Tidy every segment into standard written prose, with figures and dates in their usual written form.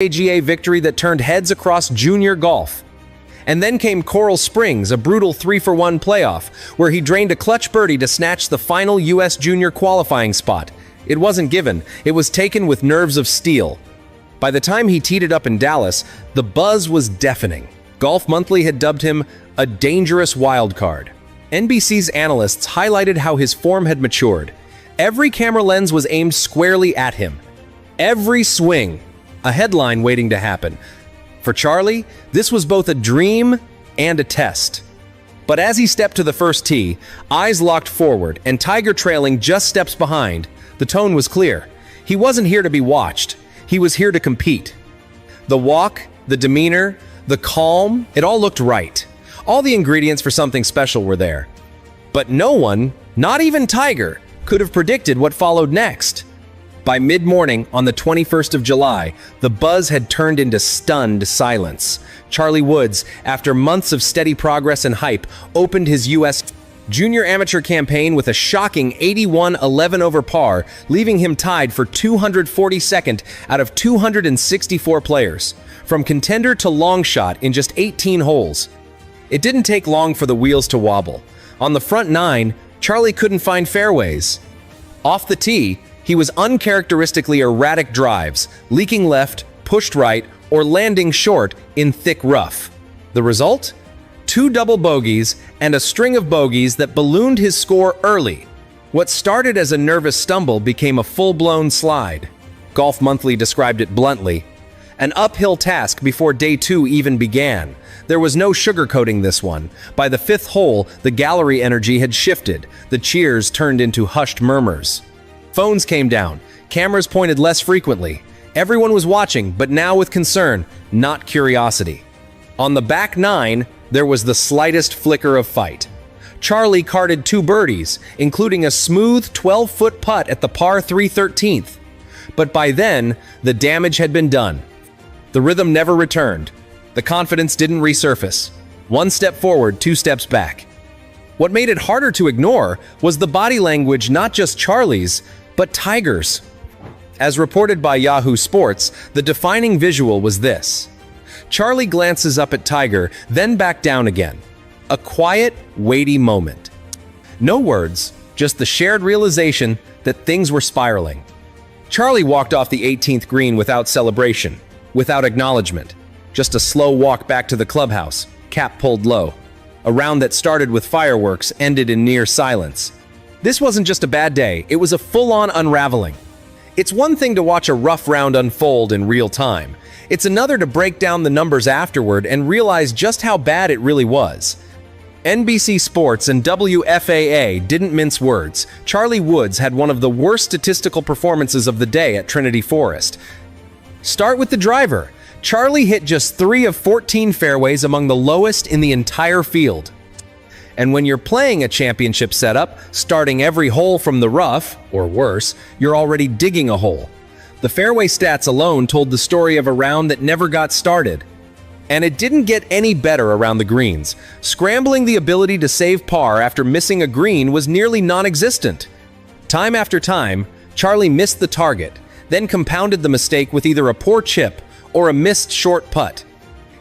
AGA victory that turned heads across junior golf. And then came Coral Springs, a brutal 3-for-1 playoff, where he drained a clutch birdie to snatch the final U.S. junior qualifying spot. It wasn't given, it was taken with nerves of steel. By the time he teed it up in Dallas, the buzz was deafening. Golf Monthly had dubbed him a dangerous wild card. NBC's analysts highlighted how his form had matured. Every camera lens was aimed squarely at him. Every swing, a headline waiting to happen. For Charlie, this was both a dream and a test. But as he stepped to the first tee, eyes locked forward and Tiger trailing just steps behind, the tone was clear. He wasn't here to be watched. He was here to compete. The walk, the demeanor, the calm, it all looked right. All the ingredients for something special were there. But no one, not even Tiger, could have predicted what followed next. By mid-morning on the 21st of July, the buzz had turned into stunned silence. Charlie Woods, after months of steady progress and hype, opened his U.S. junior amateur campaign with a shocking 81-11 over par, leaving him tied for 242nd out of 264 players, from contender to long shot in just 18 holes. It didn't take long for the wheels to wobble. On the front nine, Charlie couldn't find fairways. Off the tee, he was uncharacteristically erratic drives, leaking left, pushed right, or landing short in thick rough. The result? 2 double bogeys and a string of bogeys that ballooned his score early. What started as a nervous stumble became a full-blown slide. Golf Monthly described it bluntly. An uphill task before day 2 even began. There was no sugarcoating this one. By the 5th hole, the gallery energy had shifted. The cheers turned into hushed murmurs. Phones came down. Cameras pointed less frequently. Everyone was watching, but now with concern, not curiosity. On the back nine, there was the slightest flicker of fight. Charlie carded 2 birdies, including a smooth 12-foot putt at the par 3 13th. But by then, the damage had been done. The rhythm never returned. The confidence didn't resurface. 1 step forward, 2 steps back. What made it harder to ignore was the body language not just Charlie's, but Tiger's. As reported by Yahoo Sports, the defining visual was this. Charlie glances up at Tiger, then back down again. A quiet, weighty moment. No words, just the shared realization that things were spiraling. Charlie walked off the 18th green without celebration, without acknowledgement. Just a slow walk back to the clubhouse, cap pulled low. A round that started with fireworks ended in near silence. This wasn't just a bad day, it was a full-on unraveling. It's one thing to watch a rough round unfold in real time. It's another to break down the numbers afterward and realize just how bad it really was. NBC Sports and WFAA didn't mince words. Charlie Woods had one of the worst statistical performances of the day at Trinity Forest. Start with the driver. Charlie hit just 3 of 14 fairways, among the lowest in the entire field. And when you're playing a championship setup, starting every hole from the rough, or worse, you're already digging a hole. The fairway stats alone told the story of a round that never got started. And it didn't get any better around the greens. Scrambling the ability to save par after missing a green was nearly non-existent. Time after time, Charlie missed the target, then compounded the mistake with either a poor chip or a missed short putt.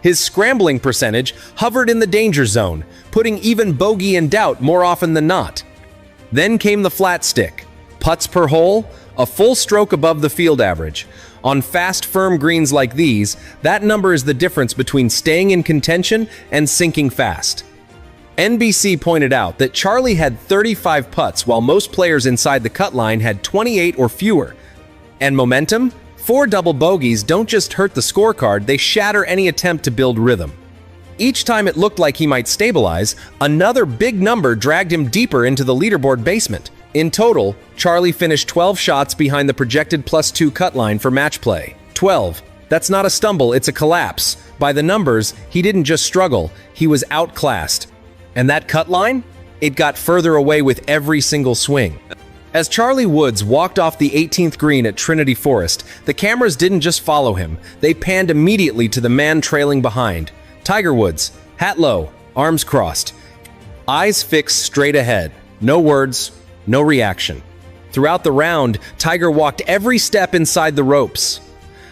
His scrambling percentage hovered in the danger zone, putting even bogey in doubt more often than not. Then came the flat stick. Putts per hole, a full stroke above the field average. On fast, firm greens like these, that number is the difference between staying in contention and sinking fast. NBC pointed out that Charlie had 35 putts while most players inside the cut line had 28 or fewer. And momentum? 4 double bogeys don't just hurt the scorecard, they shatter any attempt to build rhythm. Each time it looked like he might stabilize, another big number dragged him deeper into the leaderboard basement. In total, Charlie finished 12 shots behind the projected +2 cut line for match play. 12. That's not a stumble, it's a collapse. By the numbers, he didn't just struggle, he was outclassed. And that cut line? It got further away with every single swing. As Charlie Woods walked off the 18th green at Trinity Forest, the cameras didn't just follow him, they panned immediately to the man trailing behind. Tiger Woods, hat low, arms crossed, eyes fixed straight ahead. No words, no reaction. Throughout the round, Tiger walked every step inside the ropes.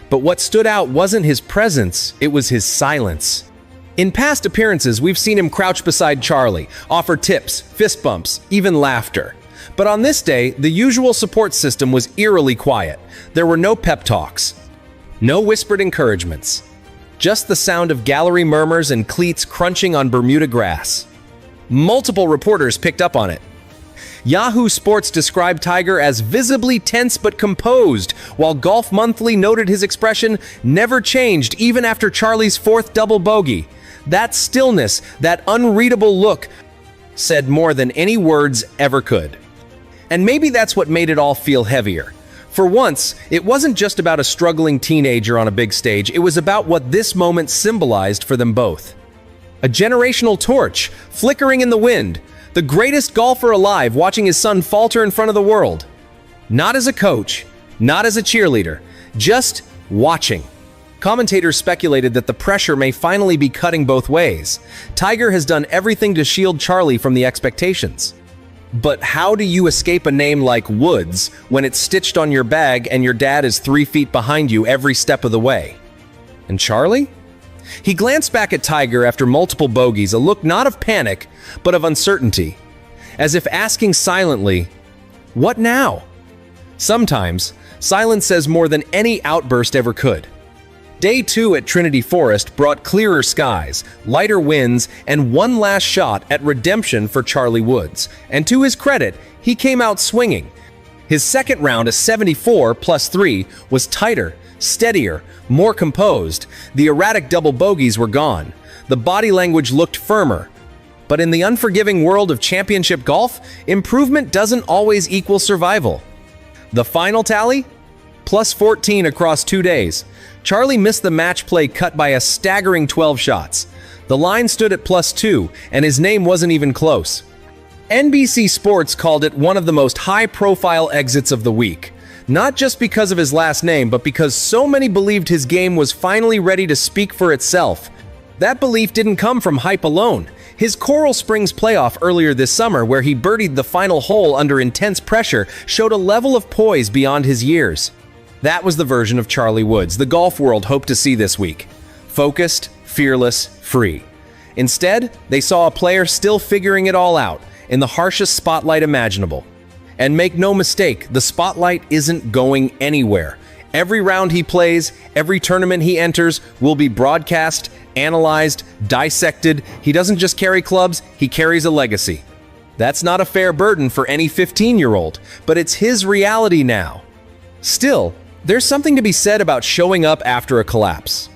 But what stood out wasn't his presence, it was his silence. In past appearances, we've seen him crouch beside Charlie, offer tips, fist bumps, even laughter. But on this day, the usual support system was eerily quiet. There were no pep talks, no whispered encouragements, just the sound of gallery murmurs and cleats crunching on Bermuda grass. Multiple reporters picked up on it. Yahoo Sports described Tiger as visibly tense but composed, while Golf Monthly noted his expression never changed even after Charlie's fourth double bogey. That stillness, that unreadable look, said more than any words ever could. And maybe that's what made it all feel heavier. For once, it wasn't just about a struggling teenager on a big stage, it was about what this moment symbolized for them both. A generational torch, flickering in the wind, the greatest golfer alive watching his son falter in front of the world. Not as a coach, not as a cheerleader, just watching. Commentators speculated that the pressure may finally be cutting both ways. Tiger has done everything to shield Charlie from the expectations. But how do you escape a name like Woods when it's stitched on your bag and your dad is 3 feet behind you every step of the way? And Charlie? He glanced back at Tiger after multiple bogeys, a look not of panic, but of uncertainty, as if asking silently, "What now?" Sometimes, silence says more than any outburst ever could. Day 2 at Trinity Forest brought clearer skies, lighter winds, and one last shot at redemption for Charlie Woods. And to his credit, he came out swinging. His second round, a 74 plus 3, was tighter, steadier, more composed. The erratic double bogeys were gone. The body language looked firmer. But in the unforgiving world of championship golf, improvement doesn't always equal survival. The final tally? Plus 14 across 2 days. Charlie missed the match play cut by a staggering 12 shots. The line stood at plus 2, and his name wasn't even close. NBC Sports called it one of the most high-profile exits of the week. Not just because of his last name, but because so many believed his game was finally ready to speak for itself. That belief didn't come from hype alone. His Coral Springs playoff earlier this summer, where he birdied the final hole under intense pressure, showed a level of poise beyond his years. That was the version of Charlie Woods the golf world hoped to see this week. Focused, fearless, free. Instead, they saw a player still figuring it all out, in the harshest spotlight imaginable. And make no mistake, the spotlight isn't going anywhere. Every round he plays, every tournament he enters, will be broadcast, analyzed, dissected. He doesn't just carry clubs, he carries a legacy. That's not a fair burden for any 15-year-old, but it's his reality now. Still, there's something to be said about showing up after a collapse.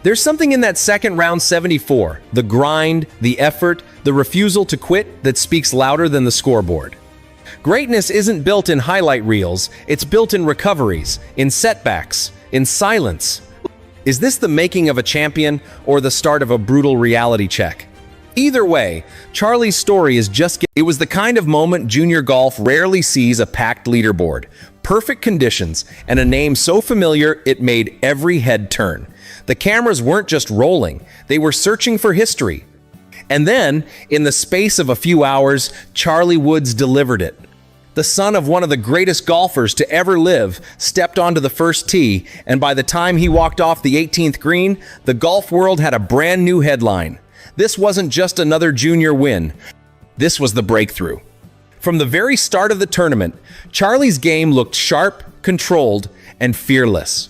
There's something in that second round 74, the grind, the effort, the refusal to quit, that speaks louder than the scoreboard. Greatness isn't built in highlight reels, it's built in recoveries, in setbacks, in silence. Is this the making of a champion or the start of a brutal reality check? Either way, Charlie's story is it was the kind of moment junior golf rarely sees: a packed leaderboard, perfect conditions, and a name so familiar it made every head turn. The cameras weren't just rolling, they were searching for history. And then, in the space of a few hours, Charlie Woods delivered it. The son of one of the greatest golfers to ever live stepped onto the first tee, and by the time he walked off the 18th green, the golf world had a brand new headline. This wasn't just another junior win. This was the breakthrough. From the very start of the tournament, Charlie's game looked sharp, controlled, and fearless.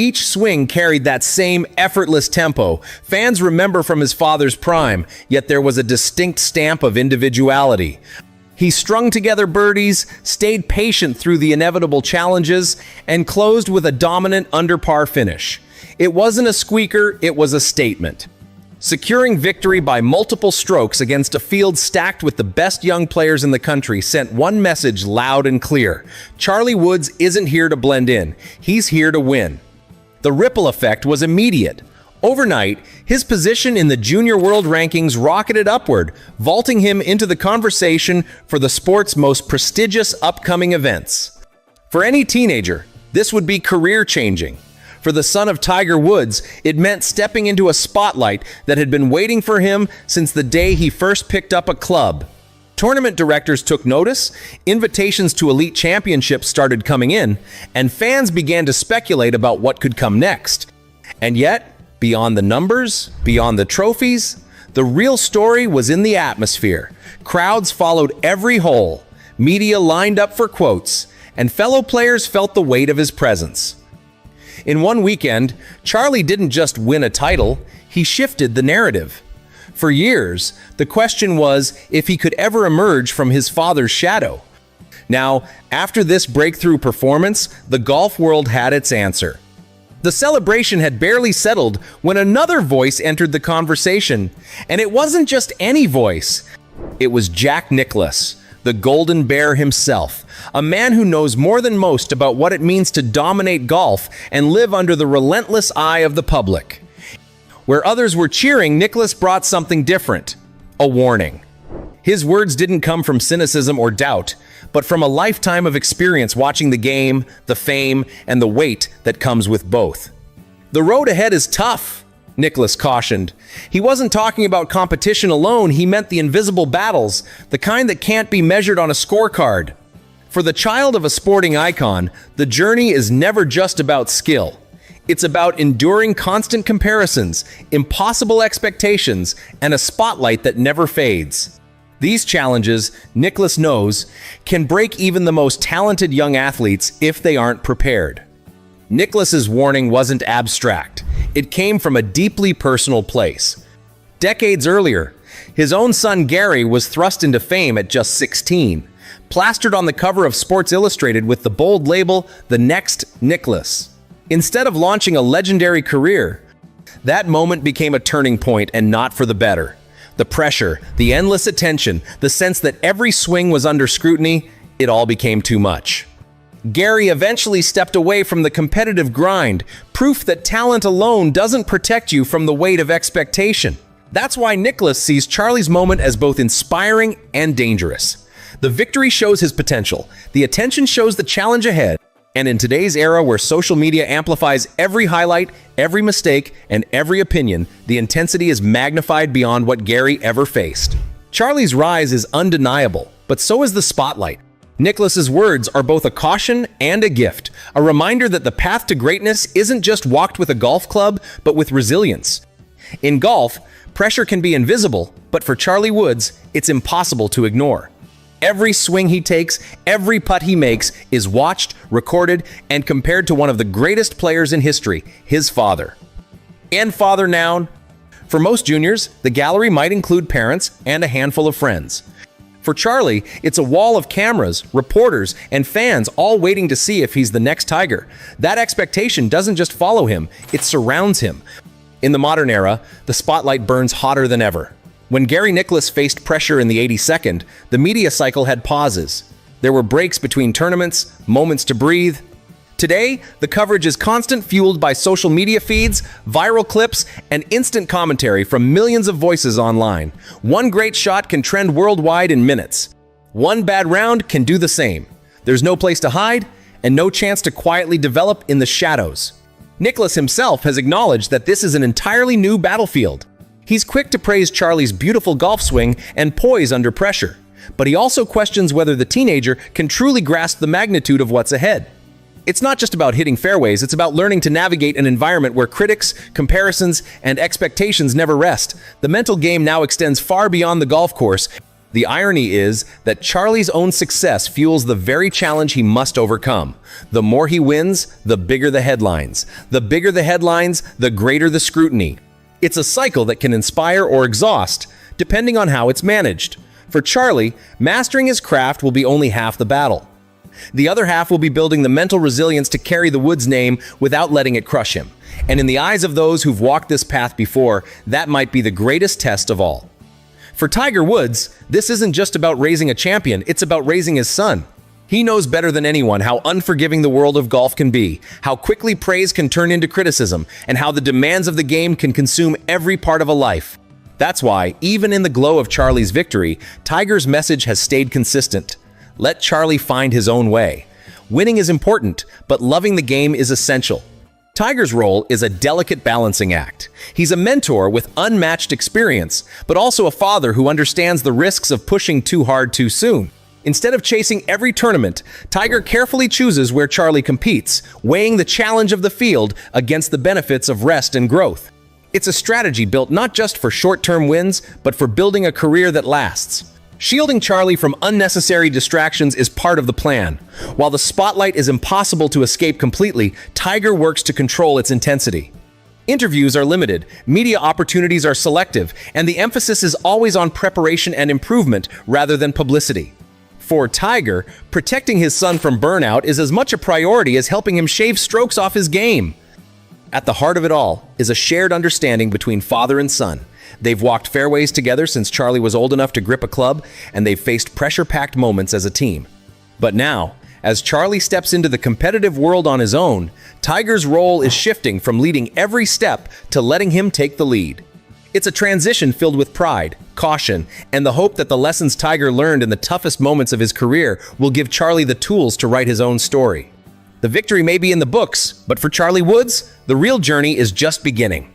Each swing carried that same effortless tempo fans remember from his father's prime, yet there was a distinct stamp of individuality. He strung together birdies, stayed patient through the inevitable challenges, and closed with a dominant under-par finish. It wasn't a squeaker, it was a statement. Securing victory by multiple strokes against a field stacked with the best young players in the country sent one message loud and clear: Charlie Woods isn't here to blend in, he's here to win. The ripple effect was immediate. Overnight, his position in the junior world rankings rocketed upward, vaulting him into the conversation for the sport's most prestigious upcoming events. For any teenager, this would be career-changing. For the son of Tiger Woods, it meant stepping into a spotlight that had been waiting for him since the day he first picked up a club. Tournament directors took notice, invitations to elite championships started coming in, and fans began to speculate about what could come next. And yet, beyond the numbers, beyond the trophies, the real story was in the atmosphere. Crowds followed every hole, media lined up for quotes, and fellow players felt the weight of his presence. In one weekend, Charlie didn't just win a title, he shifted the narrative. For years, the question was if he could ever emerge from his father's shadow. Now, after this breakthrough performance, the golf world had its answer. The celebration had barely settled when another voice entered the conversation. And it wasn't just any voice. It was Jack Nicklaus, the Golden Bear himself, a man who knows more than most about what it means to dominate golf and live under the relentless eye of the public. Where others were cheering, Nicklaus brought something different, a warning. His words didn't come from cynicism or doubt, but from a lifetime of experience watching the game, the fame, and the weight that comes with both. The road ahead is tough, Nicklaus cautioned. He wasn't talking about competition alone, he meant the invisible battles, the kind that can't be measured on a scorecard. For the child of a sporting icon, the journey is never just about skill. It's about enduring constant comparisons, impossible expectations, and a spotlight that never fades. These challenges, Nicklaus knows, can break even the most talented young athletes if they aren't prepared. Nicklaus's warning wasn't abstract. It came from a deeply personal place. Decades earlier, his own son Gary was thrust into fame at just 16, plastered on the cover of Sports Illustrated with the bold label, "The Next Nicklaus." Instead of launching a legendary career, that moment became a turning point, and not for the better. The pressure, the endless attention, the sense that every swing was under scrutiny, it all became too much. Gary eventually stepped away from the competitive grind, proof that talent alone doesn't protect you from the weight of expectation. That's why Nicklaus sees Charlie's moment as both inspiring and dangerous. The victory shows his potential, the attention shows the challenge ahead, and in today's era where social media amplifies every highlight, every mistake, and every opinion, the intensity is magnified beyond what Gary ever faced. Charlie's rise is undeniable, but so is the spotlight. Nicklaus's words are both a caution and a gift, a reminder that the path to greatness isn't just walked with a golf club, but with resilience. In golf, pressure can be invisible, but for Charlie Woods, it's impossible to ignore. Every swing he takes, every putt he makes is watched, recorded, and compared to one of the greatest players in history, his father. And father noun. For most juniors, the gallery might include parents and a handful of friends. For Charlie, it's a wall of cameras, reporters, and fans all waiting to see if he's the next Tiger. That expectation doesn't just follow him, it surrounds him. In the modern era, the spotlight burns hotter than ever. When Gary Nicklaus faced pressure in the 82nd, the media cycle had pauses. There were breaks between tournaments, moments to breathe. Today, the coverage is constant, fueled by social media feeds, viral clips, and instant commentary from millions of voices online. One great shot can trend worldwide in minutes. One bad round can do the same. There's no place to hide, and no chance to quietly develop in the shadows. Nicklaus himself has acknowledged that this is an entirely new battlefield. He's quick to praise Charlie's beautiful golf swing and poise under pressure, but he also questions whether the teenager can truly grasp the magnitude of what's ahead. It's not just about hitting fairways, it's about learning to navigate an environment where critics, comparisons, and expectations never rest. The mental game now extends far beyond the golf course. The irony is that Charlie's own success fuels the very challenge he must overcome. The more he wins, the bigger the headlines. The bigger the headlines, the greater the scrutiny. It's a cycle that can inspire or exhaust, depending on how it's managed. For Charlie, mastering his craft will be only half the battle. The other half will be building the mental resilience to carry the Woods name without letting it crush him. And in the eyes of those who've walked this path before, that might be the greatest test of all. For Tiger Woods, this isn't just about raising a champion, it's about raising his son. He knows better than anyone how unforgiving the world of golf can be, how quickly praise can turn into criticism, and how the demands of the game can consume every part of a life. That's why, even in the glow of Charlie's victory, Tiger's message has stayed consistent. Let Charlie find his own way. Winning is important, but loving the game is essential. Tiger's role is a delicate balancing act. He's a mentor with unmatched experience, but also a father who understands the risks of pushing too hard too soon. Instead of chasing every tournament, Tiger carefully chooses where Charlie competes, weighing the challenge of the field against the benefits of rest and growth. It's a strategy built not just for short-term wins, but for building a career that lasts. Shielding Charlie from unnecessary distractions is part of the plan. While the spotlight is impossible to escape completely, Tiger works to control its intensity. Interviews are limited, media opportunities are selective, and the emphasis is always on preparation and improvement rather than publicity. For Tiger, protecting his son from burnout is as much a priority as helping him shave strokes off his game. At the heart of it all is a shared understanding between father and son. They've walked fairways together since Charlie was old enough to grip a club, and they've faced pressure-packed moments as a team. But now, as Charlie steps into the competitive world on his own, Tiger's role is shifting from leading every step to letting him take the lead. It's a transition filled with pride, caution, and the hope that the lessons Tiger learned in the toughest moments of his career will give Charlie the tools to write his own story. The victory may be in the books, but for Charlie Woods, the real journey is just beginning.